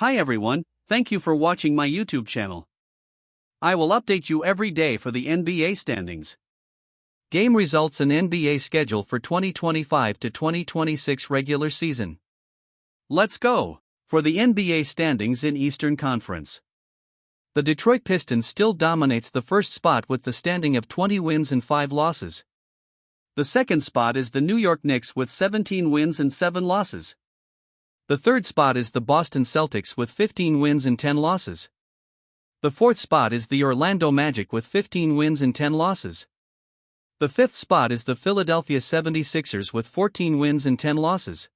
Hi everyone, thank you for watching my YouTube channel. I will update you every day for the NBA standings, game results and NBA schedule for 2025 to 2026 regular season. Let's go! For the NBA standings in Eastern Conference, the Detroit Pistons still dominates the first spot with the standing of 20 wins and 5 losses. The second spot is the New York Knicks with 17 wins and 7 losses. The third spot is the Boston Celtics with 15 wins and 10 losses. The fourth spot is the Orlando Magic with 15 wins and 10 losses. The fifth spot is the Philadelphia 76ers with 14 wins and 10 losses.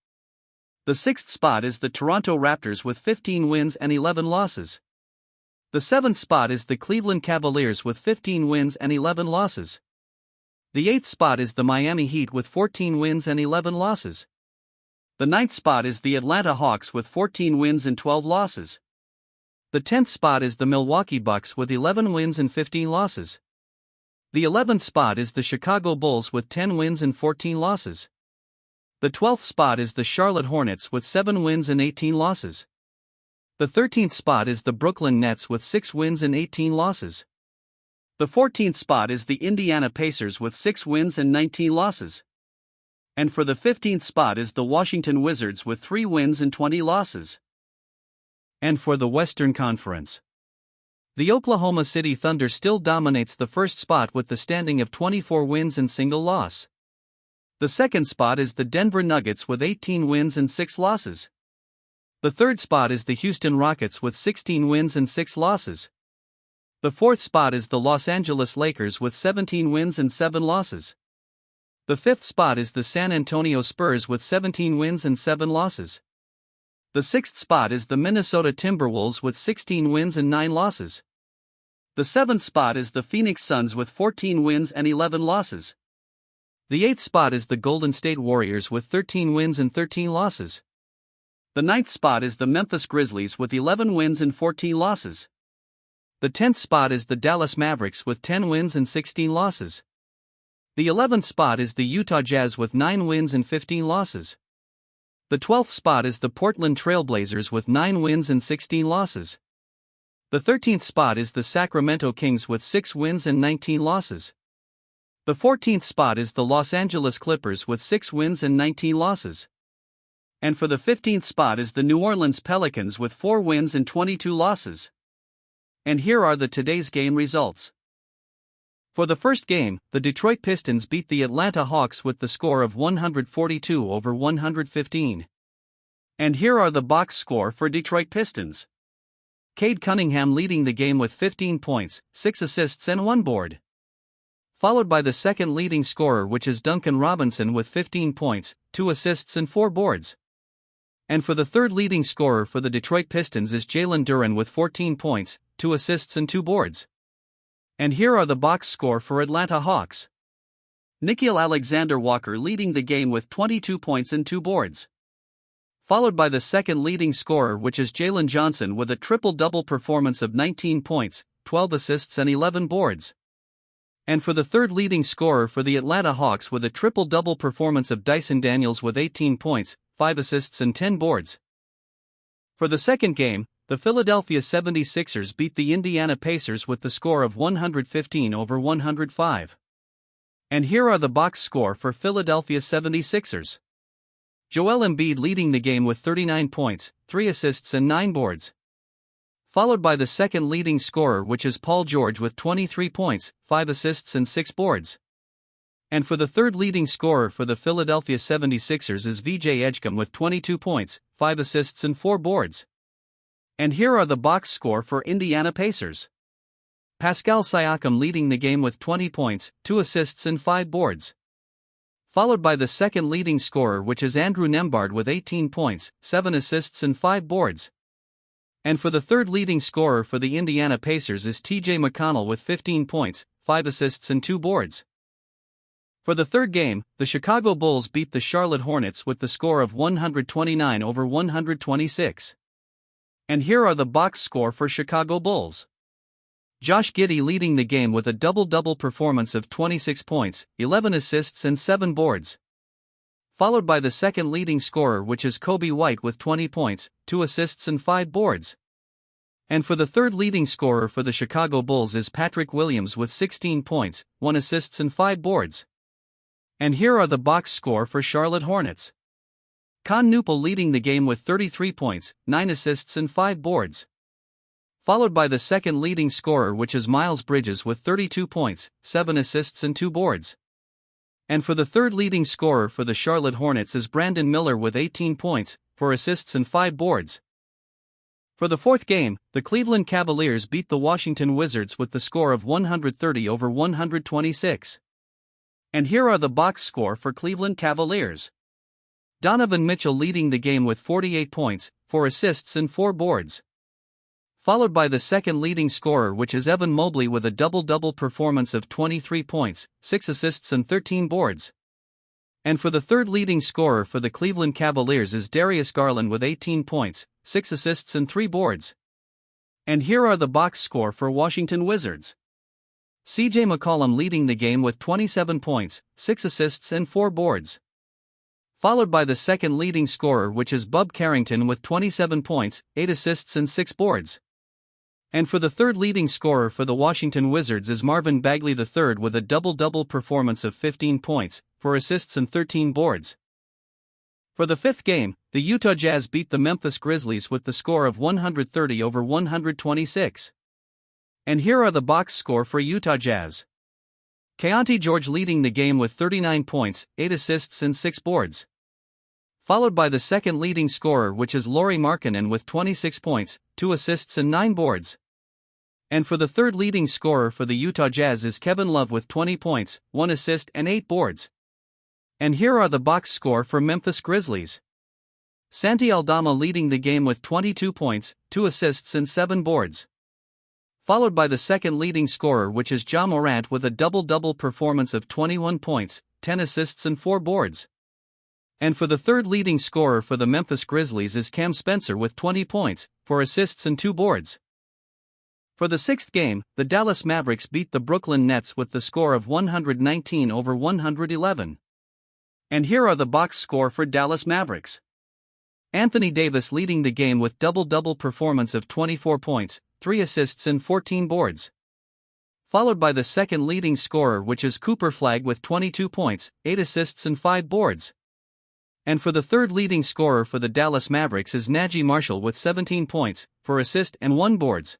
The sixth spot is the Toronto Raptors with 15 wins and 11 losses. The seventh spot is the Cleveland Cavaliers with 15 wins and 11 losses. The eighth spot is the Miami Heat with 14 wins and 11 losses. The ninth spot is the Atlanta Hawks with 14 wins and 12 losses. The 10th spot is the Milwaukee Bucks with 11 wins and 15 losses. The 11th spot is the Chicago Bulls with 10 wins and 14 losses. The 12th spot is the Charlotte Hornets with 7 wins and 18 losses. The 13th spot is the Brooklyn Nets with 6 wins and 18 losses. The 14th spot is the Indiana Pacers with 6 wins and 19 losses. And for the 15th spot is the Washington Wizards with 3 wins and 20 losses. And for the Western Conference, the Oklahoma City Thunder still dominates the first spot with the standing of 24 wins and single loss. The second spot is the Denver Nuggets with 18 wins and 6 losses. The third spot is the Houston Rockets with 16 wins and 6 losses. The fourth spot is the Los Angeles Lakers with 17 wins and 7 losses. The fifth spot is the San Antonio Spurs with 17 wins and 7 losses. The sixth spot is the Minnesota Timberwolves with 16 wins and 9 losses. The seventh spot is the Phoenix Suns with 14 wins and 11 losses. The eighth spot is the Golden State Warriors with 13 wins and 13 losses. The ninth spot is the Memphis Grizzlies with 11 wins and 14 losses. The 10th spot is the Dallas Mavericks with 10 wins and 16 losses. The 11th spot is the Utah Jazz with 9 wins and 15 losses. The 12th spot is the Portland Trail Blazers with 9 wins and 16 losses. The 13th spot is the Sacramento Kings with 6 wins and 19 losses. The 14th spot is the Los Angeles Clippers with 6 wins and 19 losses. And for the 15th spot is the New Orleans Pelicans with 4 wins and 22 losses. And here are the today's game results. For the first game, the Detroit Pistons beat the Atlanta Hawks with the score of 142-115. And here are the box score for Detroit Pistons. Cade Cunningham leading the game with 15 points, 6 assists and 1 board. Followed by the second leading scorer, which is Duncan Robinson with 15 points, 2 assists and 4 boards. And for the third leading scorer for the Detroit Pistons is Jalen Duren with 14 points, 2 assists and 2 boards. And here are the box score for Atlanta Hawks. Nickeil Alexander-Walker leading the game with 22 points and 2 boards. Followed by the second leading scorer, which is Jalen Johnson with a triple-double performance of 19 points, 12 assists and 11 boards. And for the third leading scorer for the Atlanta Hawks with a triple-double performance of Dyson Daniels with 18 points, 5 assists and 10 boards. For the second game, the Philadelphia 76ers beat the Indiana Pacers with the score of 115-105. And here are the box score for Philadelphia 76ers. Joel Embiid leading the game with 39 points, 3 assists and 9 boards. Followed by the second leading scorer, which is Paul George with 23 points, 5 assists and 6 boards. And for the third leading scorer for the Philadelphia 76ers is VJ Edgecombe with 22 points, 5 assists and 4 boards. And here are the box score for Indiana Pacers. Pascal Siakam leading the game with 20 points, 2 assists and 5 boards. Followed by the second leading scorer, which is Andrew Nembhard with 18 points, 7 assists and 5 boards. And for the third leading scorer for the Indiana Pacers is TJ McConnell with 15 points, 5 assists and 2 boards. For the third game, the Chicago Bulls beat the Charlotte Hornets with the score of 129-126. And here are the box score for Chicago Bulls. Josh Giddey leading the game with a double-double performance of 26 points, 11 assists and 7 boards. followed by the second leading scorer, which is Kobe White with 20 points, 2 assists and 5 boards. And for the third leading scorer for the Chicago Bulls is Patrick Williams with 16 points, 1 assists and 5 boards. And here are the box score for Charlotte Hornets. Con Newpel leading the game with 33 points, 9 assists and 5 boards. Followed by the second leading scorer, which is Miles Bridges with 32 points, 7 assists and 2 boards. And for the third leading scorer for the Charlotte Hornets is Brandon Miller with 18 points, 4 assists and 5 boards. For the fourth game, the Cleveland Cavaliers beat the Washington Wizards with the score of 130-126. And here are the box score for Cleveland Cavaliers. Donovan Mitchell leading the game with 48 points, 4 assists and 4 boards. Followed by the second leading scorer, which is Evan Mobley with a double-double performance of 23 points, 6 assists and 13 boards. And for the third leading scorer for the Cleveland Cavaliers is Darius Garland with 18 points, 6 assists and 3 boards. And here are the box score for Washington Wizards. CJ McCollum leading the game with 27 points, 6 assists and 4 boards. Followed by the second leading scorer, which is Bub Carrington with 27 points, 8 assists and 6 boards. And for the third leading scorer for the Washington Wizards is Marvin Bagley III with a double-double performance of 15 points, 4 assists and 13 boards. For the fifth game, the Utah Jazz beat the Memphis Grizzlies with the score of 130-126. And here are the box score for Utah Jazz. Keontae George leading the game with 39 points, 8 assists and 6 boards. Followed by the second leading scorer, which is Lauri Markkanen with 26 points, 2 assists and 9 boards. And for the third leading scorer for the Utah Jazz is Kevin Love with 20 points, 1 assist and 8 boards. And here are the box score for Memphis Grizzlies. Santi Aldama leading the game with 22 points, 2 assists and 7 boards. Followed by the second leading scorer, which is Ja Morant with a double-double performance of 21 points, 10 assists and 4 boards. And for the third leading scorer for the Memphis Grizzlies is Cam Spencer with 20 points, 4 assists and 2 boards. For the sixth game, the Dallas Mavericks beat the Brooklyn Nets with the score of 119-111. And here are the box score for Dallas Mavericks. Anthony Davis leading the game with double-double performance of 24 points, 3 assists and 14 boards. Followed by the second leading scorer, which is Cooper Flagg with 22 points, 8 assists and 5 boards. And for the third leading scorer for the Dallas Mavericks is Najee Marshall with 17 points, 4 assists and 1 boards.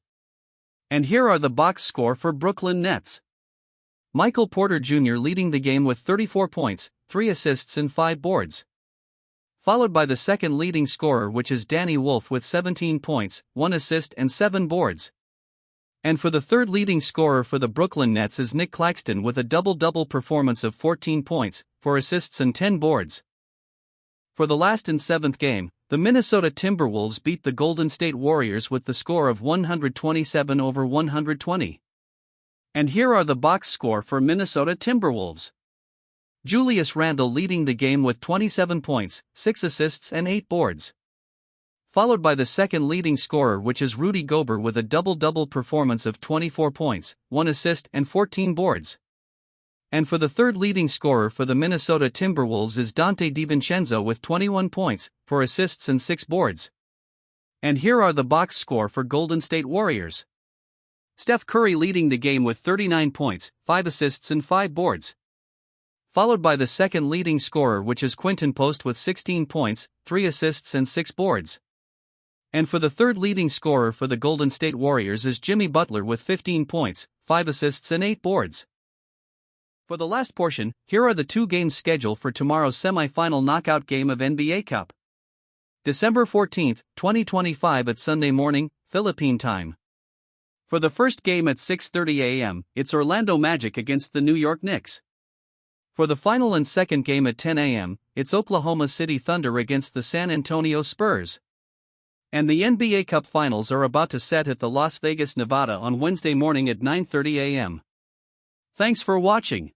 And here are the box score for Brooklyn Nets. Michael Porter Jr. leading the game with 34 points, 3 assists and 5 boards. Followed by the second leading scorer, which is Danny Wolf with 17 points, 1 assist and 7 boards. And for the third leading scorer for the Brooklyn Nets is Nick Claxton with a double-double performance of 14 points, 4 assists and 10 boards. For the last and seventh game, the Minnesota Timberwolves beat the Golden State Warriors with the score of 127-120. And here are the box score for Minnesota Timberwolves. Julius Randle leading the game with 27 points, 6 assists and 8 boards. Followed by the second leading scorer, which is Rudy Gobert with a double-double performance of 24 points, 1 assist and 14 boards. And for the third leading scorer for the Minnesota Timberwolves is Dante DiVincenzo with 21 points, 4 assists and 6 boards. And here are the box score for Golden State Warriors. Steph Curry leading the game with 39 points, 5 assists and 5 boards. Followed by the second leading scorer, which is Quinton Post with 16 points, 3 assists and 6 boards. And for the third leading scorer for the Golden State Warriors is Jimmy Butler with 15 points, 5 assists and 8 boards. For the last portion, here are the 2 games scheduled for tomorrow's semi-final knockout game of NBA Cup. December 14, 2025 at Sunday morning, Philippine time. For the first game at 6:30 a.m., it's Orlando Magic against the New York Knicks. For the final and second game at 10 a.m., it's Oklahoma City Thunder against the San Antonio Spurs. And the NBA Cup Finals are about to set at the Las Vegas, Nevada on Wednesday morning at 9:30 a.m. Thanks for watching.